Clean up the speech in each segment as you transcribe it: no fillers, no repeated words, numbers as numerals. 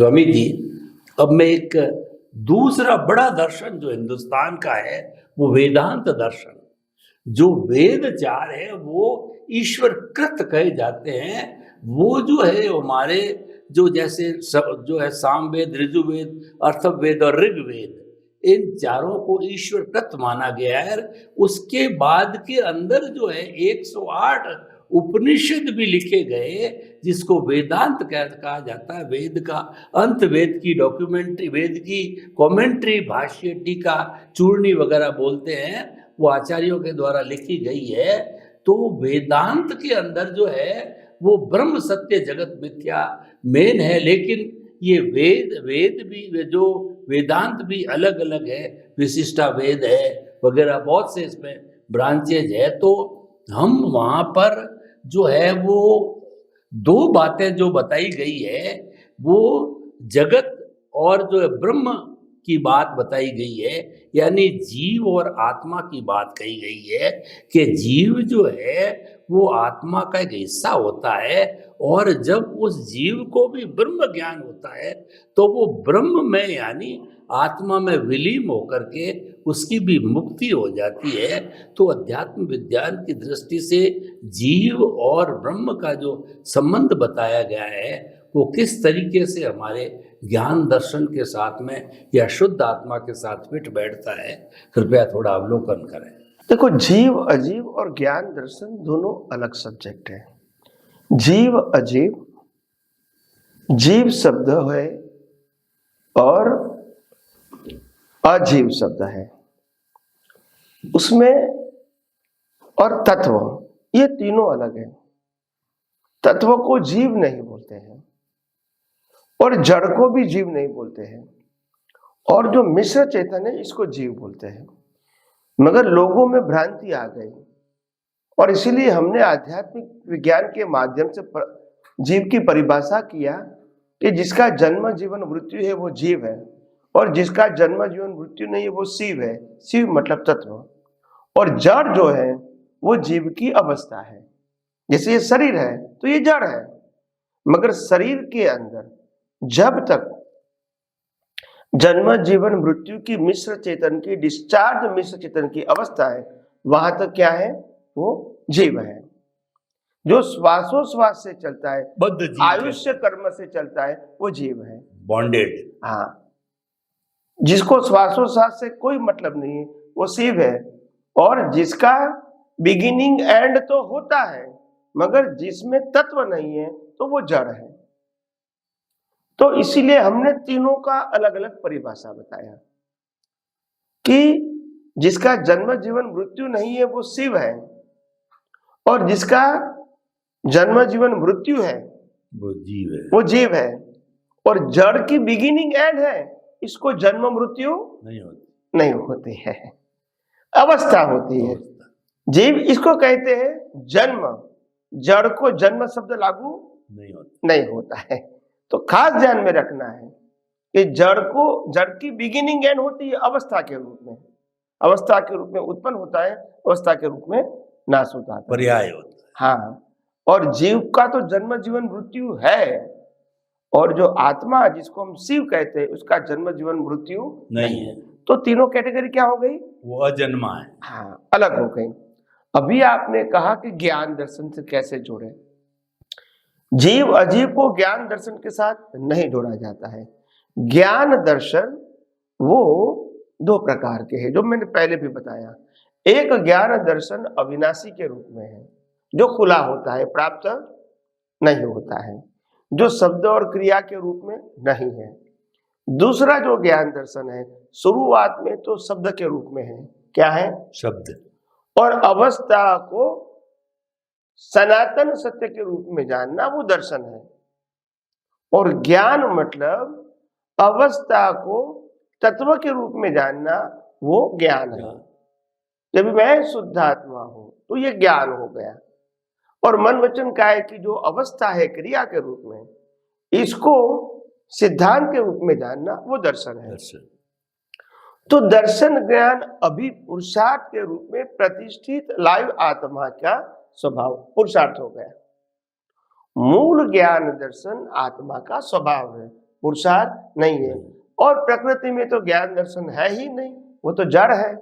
स्वामी जी, अब मैं एक दूसरा बड़ा दर्शन जो हिंदुस्तान का है वो वेदांत दर्शन। जो वेद चार है वो ईश्वर कृत कहे जाते हैं। वो जो है हमारे जो जैसे जो है सामवेद, ऋजुवेद, अथर्ववेद और ऋग्वेद, इन चारों को ईश्वर कृत माना गया है। उसके बाद के अंदर जो है 108 उपनिषद भी लिखे गए जिसको वेदांत कहा जाता है। वेद का अंत, वेद की डॉक्यूमेंट्री, वेद की कमेंट्री, भाष्य, टीका, चूर्णी वगैरह बोलते हैं, वो आचार्यों के द्वारा लिखी गई है। तो वेदांत के अंदर जो है वो ब्रह्म सत्य जगत मिथ्या मेन है। लेकिन ये वेद भी जो वेदांत भी अलग अलग है, विशिष्टा वेद है वगैरह, बहुत से इसमें ब्रांचेज है। तो हम वहाँ पर जो है वो दो बातें जो बताई गई है वो जगत और जो है ब्रह्म की बात बताई गई है, यानी जीव और आत्मा की बात कही गई है कि जीव जो है वो आत्मा का एक हिस्सा होता है, और जब उस जीव को भी ब्रह्म ज्ञान होता है तो वो ब्रह्म में यानी आत्मा में विलीन होकर के उसकी भी मुक्ति हो जाती है। तो अध्यात्म विज्ञान की दृष्टि से जीव और ब्रह्म का जो संबंध बताया गया है वो किस तरीके से हमारे ज्ञान दर्शन के साथ में या शुद्ध आत्मा के साथ फिट बैठता है, कृपया थोड़ा अवलोकन करें। देखो, जीव अजीव और ज्ञान दर्शन दोनों अलग सब्जेक्ट है। जीव अजीव, जीव शब्द है और अजीव शब्द है उसमें, और तत्व, ये तीनों अलग है। तत्व को जीव नहीं बोलते हैं और जड़ को भी जीव नहीं बोलते हैं, और जो मिश्र चेतन है इसको जीव बोलते हैं। मगर लोगों में भ्रांति आ गई और इसीलिए हमने आध्यात्मिक विज्ञान के माध्यम से जीव की परिभाषा किया कि जिसका जन्म जीवन मृत्यु है वो जीव है, और जिसका जन्म जीवन मृत्यु नहीं है वो शिव है। शिव मतलब तत्व, और जड़ जो है वो जीव की अवस्था है। जैसे ये शरीर है तो ये जड़ है, मगर शरीर के अंदर जब तक जन्म जीवन मृत्यु की मिश्र चेतन की, डिस्चार्ज मिश्र चेतन की अवस्था है, वहां तक क्या है? वो जीव है। जो श्वासोश्वास से चलता है, आयुष्य कर्म से चलता है, वो जीव है, बॉन्डेड। हाँ, जिसको श्वासोश्वास से कोई मतलब नहीं है वो शिव है, और जिसका बिगिनिंग एंड तो होता है मगर जिसमें तत्व नहीं है तो वो जड़ है। तो इसीलिए हमने तीनों का अलग अलग परिभाषा बताया कि जिसका जन्म जीवन मृत्यु नहीं है वो शिव है, और जिसका जन्म जीवन मृत्यु है वो जीव है, और जड़ की बिगिनिंग एंड है, इसको जन्म मृत्यु नहीं होती है, अवस्था होती है। जीव इसको कहते हैं जन्म, जड़ को जन्म शब्द लागू नहीं होता है। तो खास ध्यान में रखना है कि जड़ की बिगिनिंग एंड होती है अवस्था के रूप में, अवस्था के रूप में उत्पन्न होता है, अवस्था के रूप में नाश होता है, पर्याय होता है। हाँ, और जीव का तो जन्म जीवन मृत्यु है, और जो आत्मा जिसको हम शिव कहते हैं उसका जन्म जीवन मृत्यु नहीं है। तो तीनों कैटेगरी क्या हो गई? वो अजन्मा है, हाँ, अलग हो गई। अभी आपने कहा कि ज्ञान दर्शन से कैसे जोड़े। जीव अजीव को ज्ञान दर्शन के साथ नहीं जोड़ा जाता है। ज्ञान दर्शन वो दो प्रकार के हैं जो मैंने पहले भी बताया। एक ज्ञान दर्शन अविनाशी के रूप में है, जो खुला होता है, प्राप्त नहीं होता है, जो शब्द और क्रिया के रूप में नहीं है। दूसरा जो ज्ञान दर्शन है शुरुआत में तो शब्द के रूप में है। क्या है? शब्द, और अवस्था को सनातन सत्य के रूप में जानना वो दर्शन है। और ज्ञान मतलब अवस्था को तत्व के रूप में जानना, वो ज्ञान है। जब मैं शुद्धात्मा हूं तो ये ज्ञान हो गया। और मन वचन काय की जो अवस्था है क्रिया के रूप में, इसको सिद्धांत के रूप में जानना वो दर्शन है। तो दर्शन ज्ञान अभी पुरुषार्थ के रूप में प्रतिष्ठित लाइव आत्मा का स्वभाव पुरुषार्थ हो गया। मूल ज्ञान दर्शन आत्मा का स्वभाव है, पुरुषार्थ नहीं है। और प्रकृति में तो ज्ञान दर्शन है ही नहीं, वो तो जड़ है,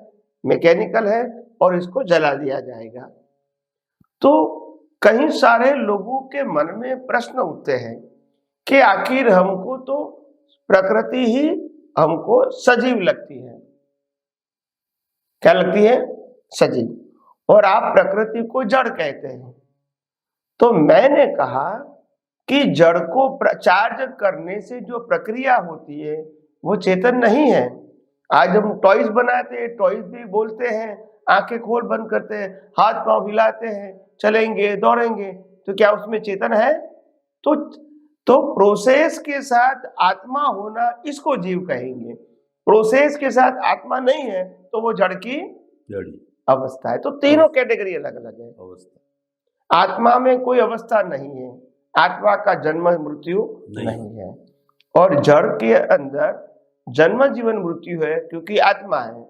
मैकेनिकल है, और इसको जला दिया जाएगा। तो कई सारे लोगों के मन में प्रश्न उठते हैं कि आखिर हमको तो प्रकृति ही हमको सजीव लगती है। क्या लगती है? सजीव। और आप प्रकृति को जड़ कहते हैं। तो मैंने कहा कि जड़ को चार्ज करने से जो प्रक्रिया होती है वो चेतन नहीं है। आज हम टॉयज बनाते हैं, टॉयज भी बोलते हैं, आंखें खोल बंद करते हैं, हाथ पांव हिलाते हैं, चलेंगे दौड़ेंगे, तो क्या उसमें चेतन है? तो प्रोसेस के साथ आत्मा होना, इसको जीव कहेंगे। प्रोसेस के साथ आत्मा नहीं है तो वो जड़ की अवस्था है। तो तीनों कैटेगरी अलग अलग है। आत्मा में कोई अवस्था नहीं है, आत्मा का जन्म मृत्यु नहीं है। और जड़ के अंदर जन्म जीवन मृत्यु है क्योंकि आत्मा है,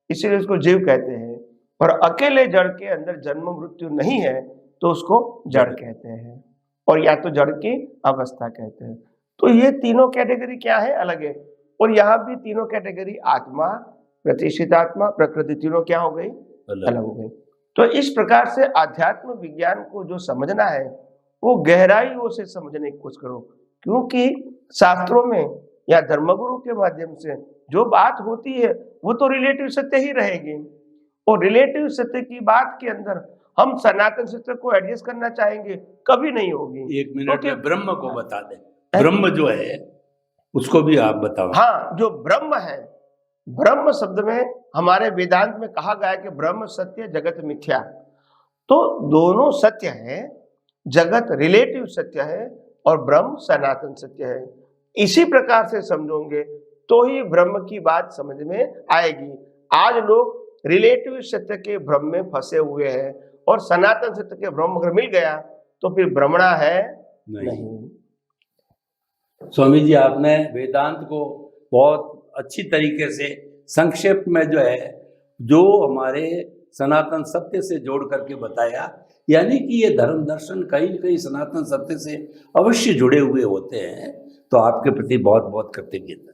इसीलिए उसको जीव कहते हैं। और अकेले जड़ के अंदर जन्म मृत्यु नहीं है तो उसको जड़ कहते हैं, और या तो जड़ की अवस्था कहते हैं। तो ये तीनों कैटेगरी क्या है? अलग है। और यहाँ भी तीनों कैटेगरी, आत्मा, प्रतिष्ठित आत्मा, प्रकृति, तीनों क्या हो गई? अलग हो गई। तो इस प्रकार से आध्यात्म विज्ञान को जो समझना है वो गहराइयों से समझने की कोशिश करो, क्योंकि शास्त्रों में या धर्मगुरु के माध्यम से जो बात होती है वो तो रिलेटिव सत्य ही रहेगी। और रिलेटिव सत्य की बात के अंदर हम सनातन सत्य को एडजस्ट करना चाहेंगे, कभी नहीं होगी। एक मिनट में ब्रह्म को बता दें। ब्रह्म जो है उसको भी आप बताओ। हाँ, जो ब्रह्म है, ब्रह्म शब्द में हमारे वेदांत में कहा गया है कि ब्रह्म सत्य जगत मिथ्या। तो दोनों सत्य है, जगत रिलेटिव सत्य है और ब्रह्म सनातन सत्य है। इसी प्रकार से समझोगे तो ही ब्रह्म की बात समझ में आएगी। आज लोग रिलेटिव सत्य के भ्रम में फंसे हुए हैं, और सनातन सत्य के भ्रम अगर मिल गया तो फिर भ्रमणा है नहीं। स्वामी जी, आपने वेदांत को बहुत अच्छी तरीके से संक्षेप में जो है, जो हमारे सनातन सत्य से जोड़ करके बताया, यानी कि ये धर्म दर्शन कहीं न कहीं सनातन सत्य से अवश्य जुड़े हुए होते हैं। तो आपके प्रति बहुत बहुत कृतज्ञता।